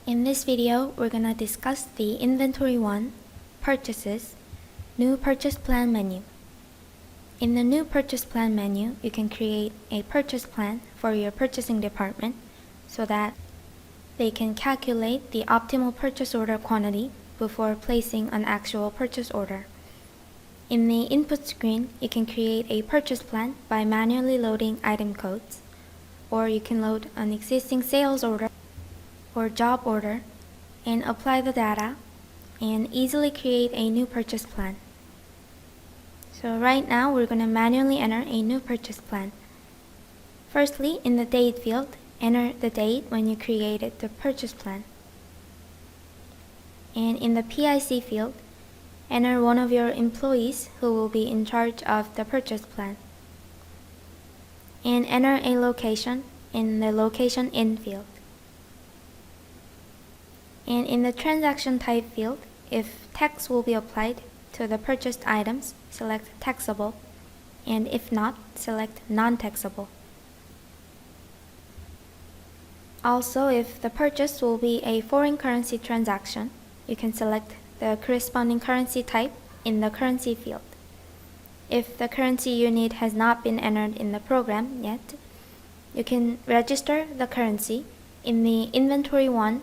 In this video, we're going to discuss the Inventory 1, Purchases, New Purchase Plan menu. In the New Purchase Plan menu, you can create a purchase plan for your purchasing department so that they can calculate the optimal purchase order quantity before placing an actual purchase order. In the input screen, you can create a purchase plan by manually loading item codes, or you can load an existing sales order or job order and apply the data and easily create a new purchase plan. So right now we're going to manually enter a new purchase plan. Firstly, in the date field, enter the date when you created the purchase plan. And in the PIC field, enter one of your employees who will be in charge of the purchase plan. And enter a location in the Location In field. And in the transaction type field, if tax will be applied to the purchased items, select taxable, and if not, select non-taxable. Also, if the purchase will be a foreign currency transaction, you can select the corresponding currency type in the currency field. If the currency unit has not been entered in the program yet, you can register the currency in the Inventory 1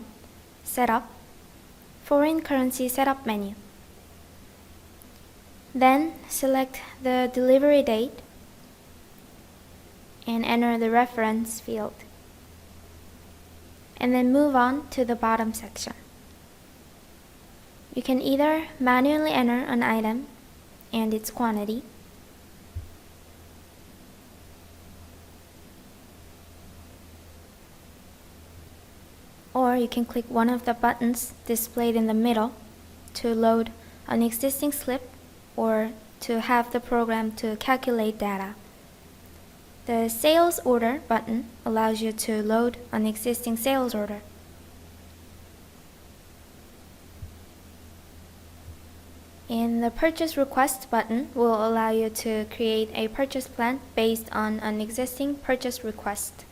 Setup, Foreign Currency Setup menu. Then select the delivery date and enter the reference field. And then move on to the bottom section. You can either manually enter an item and its quantity, or you can click one of the buttons displayed in the middle to load an existing slip or to have the program to calculate data. The Sales Order button allows you to load an existing sales order. And the Purchase Request button will allow you to create a purchase plan based on an existing purchase request.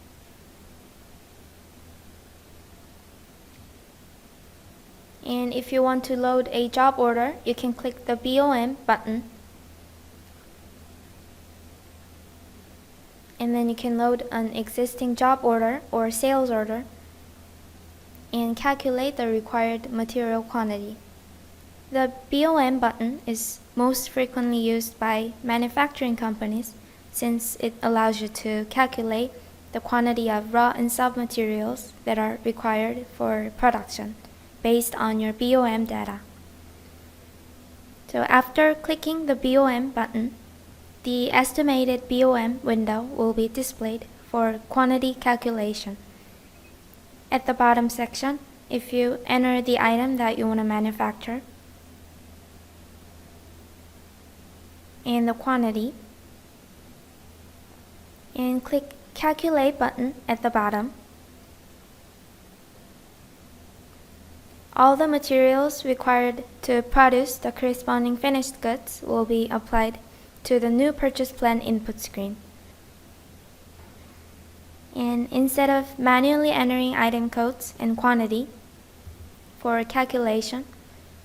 And if you want to load a job order, you can click the BOM button. And then you can load an existing job order or sales order and calculate the required material quantity. The BOM button is most frequently used by manufacturing companies since it allows you to calculate the quantity of raw and sub-materials that are required for production based on your BOM data. So after clicking the BOM button, the estimated BOM window will be displayed for quantity calculation. At the bottom section, if you enter the item that you want to manufacture and the quantity, and click Calculate button at the bottom, all the materials required to produce the corresponding finished goods will be applied to the new purchase plan input screen. And instead of manually entering item codes and quantity for calculation,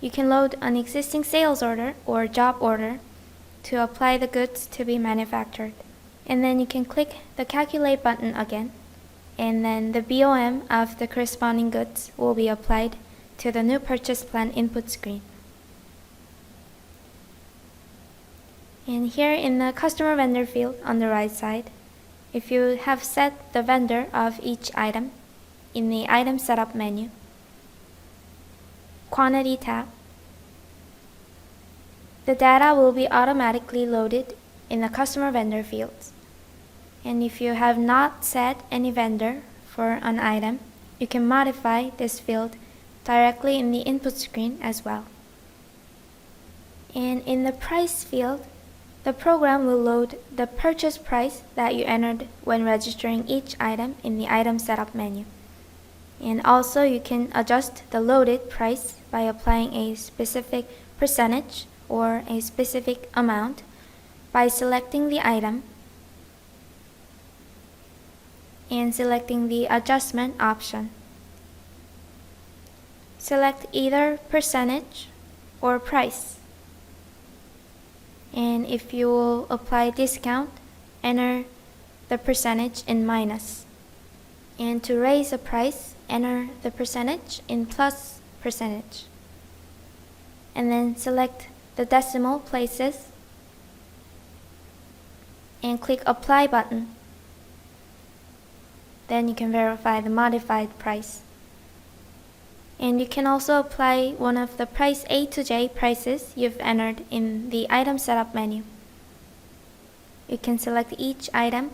you can load an existing sales order or job order to apply the goods to be manufactured. And then you can click the Calculate button again, and then the BOM of the corresponding goods will be applied to the new purchase plan input screen. And here in the customer vendor field on the right side, if you have set the vendor of each item in the item setup menu, quantity tab, the data will be automatically loaded in the customer vendor fields. And if you have not set any vendor for an item, you can modify this field directly in the input screen as well. And in the price field, the program will load the purchase price that you entered when registering each item in the item setup menu. And also you can adjust the loaded price by applying a specific percentage or a specific amount by selecting the item and selecting the adjustment option. select either percentage or price. And if you will apply discount, enter the percentage in minus. And to raise the price, enter the percentage in plus percentage. And then select the decimal places and click Apply button. Then you can verify the modified price. And you can also apply one of the price A to J prices you've entered in the item setup menu. You can select each item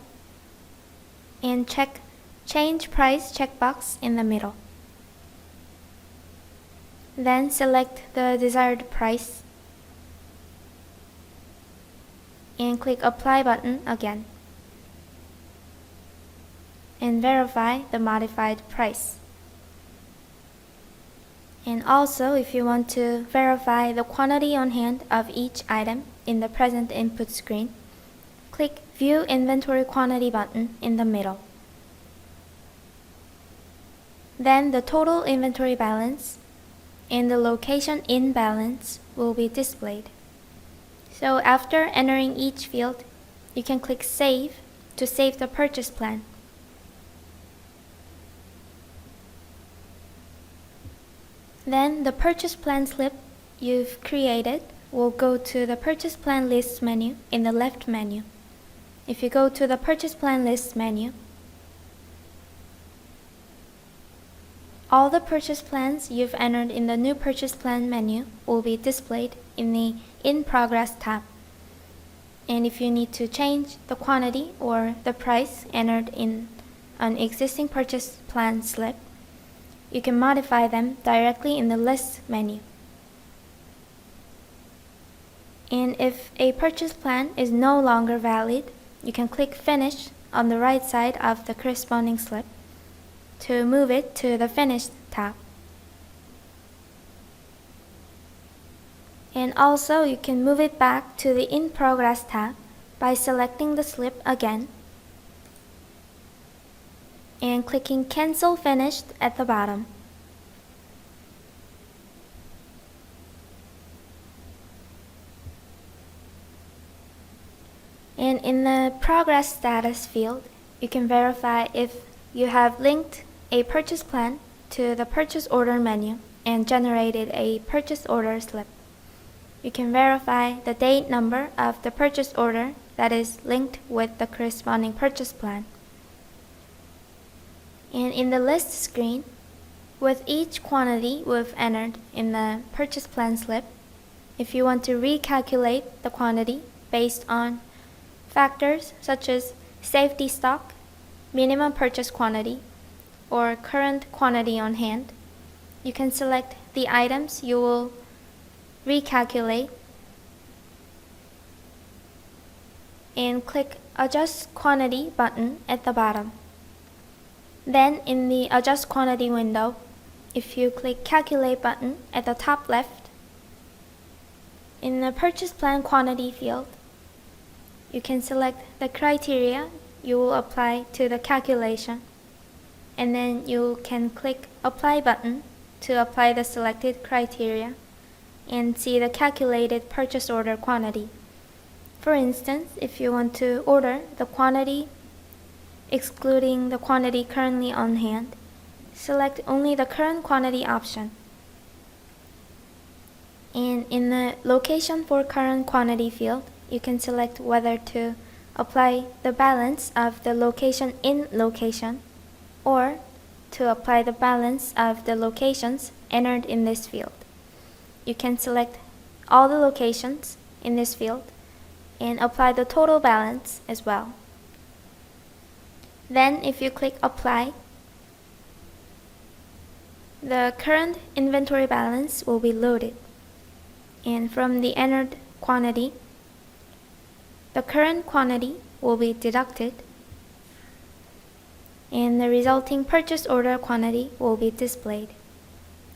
and check Change Price checkbox in the middle. Then select the desired price and click Apply button again and verify the modified price. And also, if you want to verify the quantity on hand of each item in the present input screen, click View Inventory Quantity button in the middle. Then the total inventory balance and the location in balance will be displayed. So after entering each field, you can click Save to save the purchase plan. Then the purchase plan slip you've created will go to the purchase plan list menu in the left menu. If you go to the purchase plan list menu, all the purchase plans you've entered in the new purchase plan menu will be displayed in the In Progress tab. And if you need to change the quantity or the price entered in an existing purchase plan slip, you can modify them directly in the List menu. And if a purchase plan is no longer valid, you can click Finish on the right side of the corresponding slip to move it to the Finished tab. And also you can move it back to the In Progress tab by selecting the slip again and clicking Cancel Finished at the bottom. And in the Progress Status field, you can verify if you have linked a purchase plan to the Purchase Order menu and generated a purchase order slip. You can verify the date number of the purchase order that is linked with the corresponding purchase plan. And in the list screen, with each quantity we've entered in the purchase plan slip, if you want to recalculate the quantity based on factors such as safety stock, minimum purchase quantity, or current quantity on hand, you can select the items you will recalculate and click Adjust Quantity button at the bottom. Then in the Adjust Quantity window, if you click Calculate button at the top left, in the Purchase Plan Quantity field, you can select the criteria you will apply to the calculation, and then you can click Apply button to apply the selected criteria and see the calculated purchase order quantity. For instance, if you want to order the quantity excluding the quantity currently on hand, select only the current quantity option. And in the Location for Current Quantity field, you can select whether to apply the balance of the location in location or to apply the balance of the locations entered in this field. You can select all the locations in this field and apply the total balance as well. Then if you click Apply, the current inventory balance will be loaded. And from the entered quantity, the current quantity will be deducted and the resulting purchase order quantity will be displayed.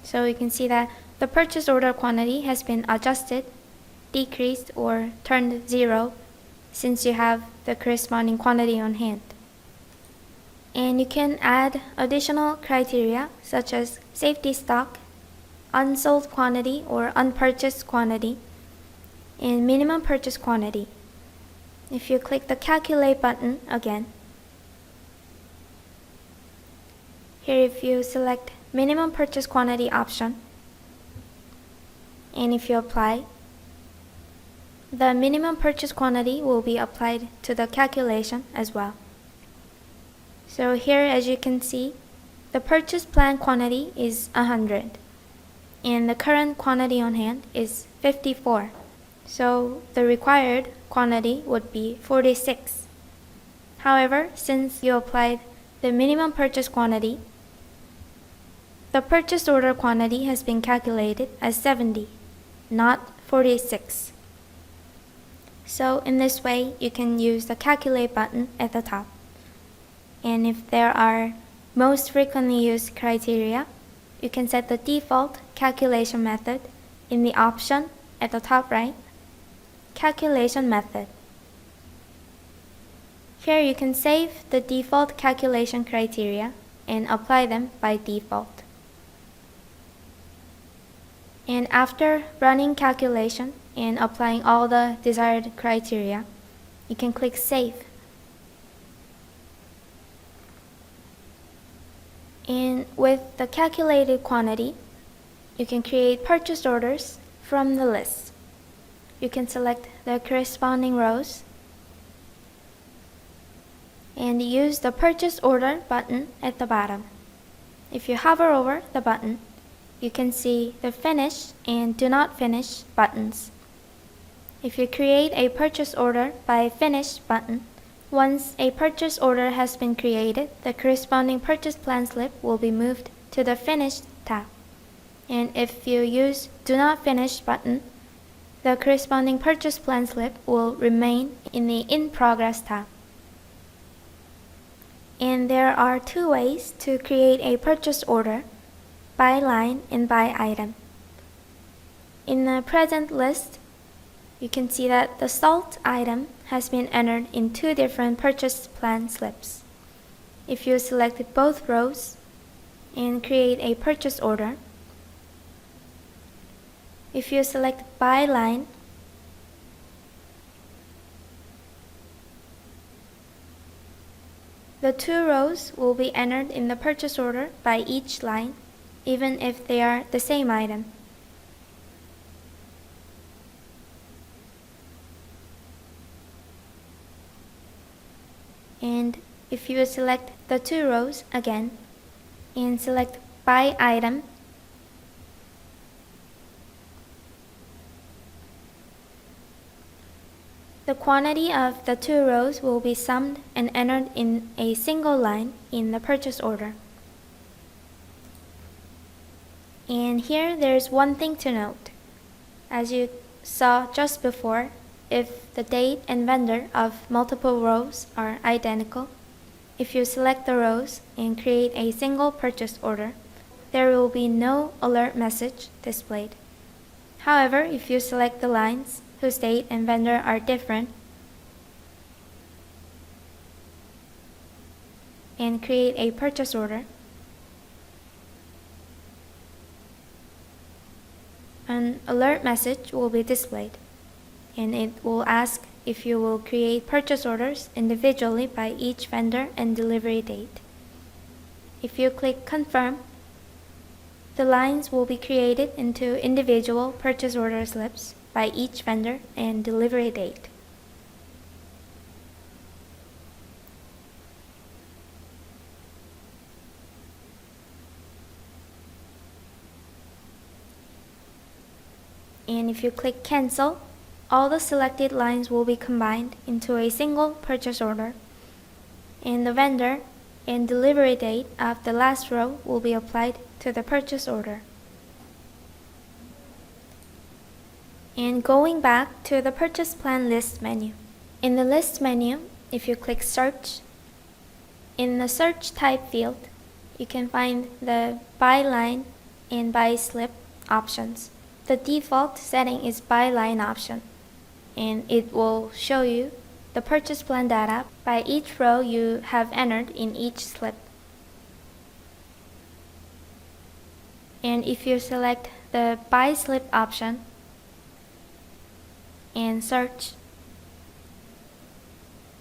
So you can see that the purchase order quantity has been adjusted, decreased, or turned zero since you have the corresponding quantity on hand. And you can add additional criteria such as safety stock, unsold quantity or unpurchased quantity, and minimum purchase quantity. If you click the calculate button again, here if you select minimum purchase quantity option, and if you apply, the minimum purchase quantity will be applied to the calculation as well. So here, as you can see, the purchase plan quantity is 100 and the current quantity on hand is 54. So the required quantity would be 46. However, since you applied the minimum purchase quantity, the purchase order quantity has been calculated as 70, not 46. So in this way, you can use the calculate button at the top. And if there are most frequently used criteria, you can set the default calculation method in the option at the top right, calculation method. Here you can save the default calculation criteria and apply them by default. And after running calculation and applying all the desired criteria, you can click Save. And with the calculated quantity, you can create purchase orders from the list. You can select the corresponding rows and use the purchase order button at the bottom. If you hover over the button, you can see the finish and do not finish buttons. If you create a purchase order by finish button, once a purchase order has been created, the corresponding purchase plan slip will be moved to the Finish tab. And if you use Do Not Finish button, the corresponding purchase plan slip will remain in the In Progress tab. And there are two ways to create a purchase order, by line and by item. In the present list, you can see that the salt item has been entered in two different purchase plan slips. If you select both rows and create a purchase order, if you select by line, the two rows will be entered in the purchase order by each line, even if they are the same item. And if you select the two rows again and select by item, the quantity of the two rows will be summed and entered in a single line in the purchase order. And here there's one thing to note. As you saw just before, if the date and vendor of multiple rows are identical, if you select the rows and create a single purchase order, there will be no alert message displayed. However, if you select the lines whose date and vendor are different and create a purchase order, an alert message will be displayed, and it will ask if you will create purchase orders individually by each vendor and delivery date. If you click Confirm, the lines will be created into individual purchase order slips by each vendor and delivery date. And if you click Cancel, all the selected lines will be combined into a single purchase order, and the vendor and delivery date of the last row will be applied to the purchase order. And going back to the purchase plan list menu. In the list menu, if you click Search, in the Search Type field, you can find the By Line and By Slip options. The default setting is By Line option, and it will show you the purchase plan data by each row you have entered in each slip. And if you select the Buy Slip option and search.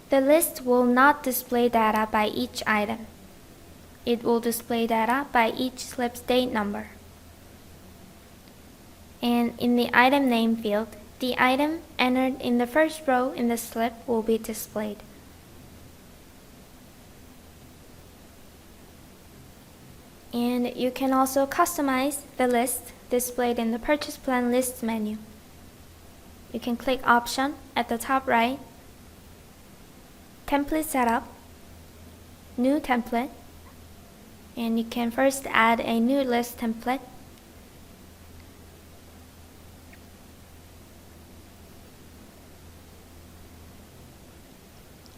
The list will not display data by each item. It will display data by each slip's date number. And in the item name field, the item entered in the first row in the slip will be displayed. And you can also customize the list displayed in the Purchase Plan Lists menu. You can click Option at the top right, Template Setup, New Template, and you can first add a new list template.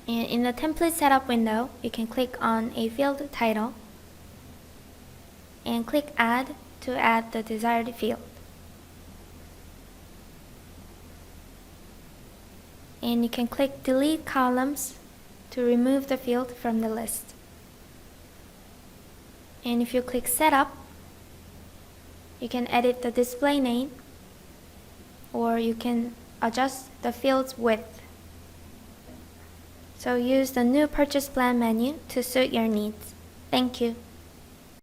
And in the Template Setup window, you can click on a field title and click Add to add the desired field. And you can click Delete Columns to remove the field from the list. And if you click Setup, you can edit the display name, or you can adjust the field's width. So use the new Purchase Plan menu to suit your needs. Thank you.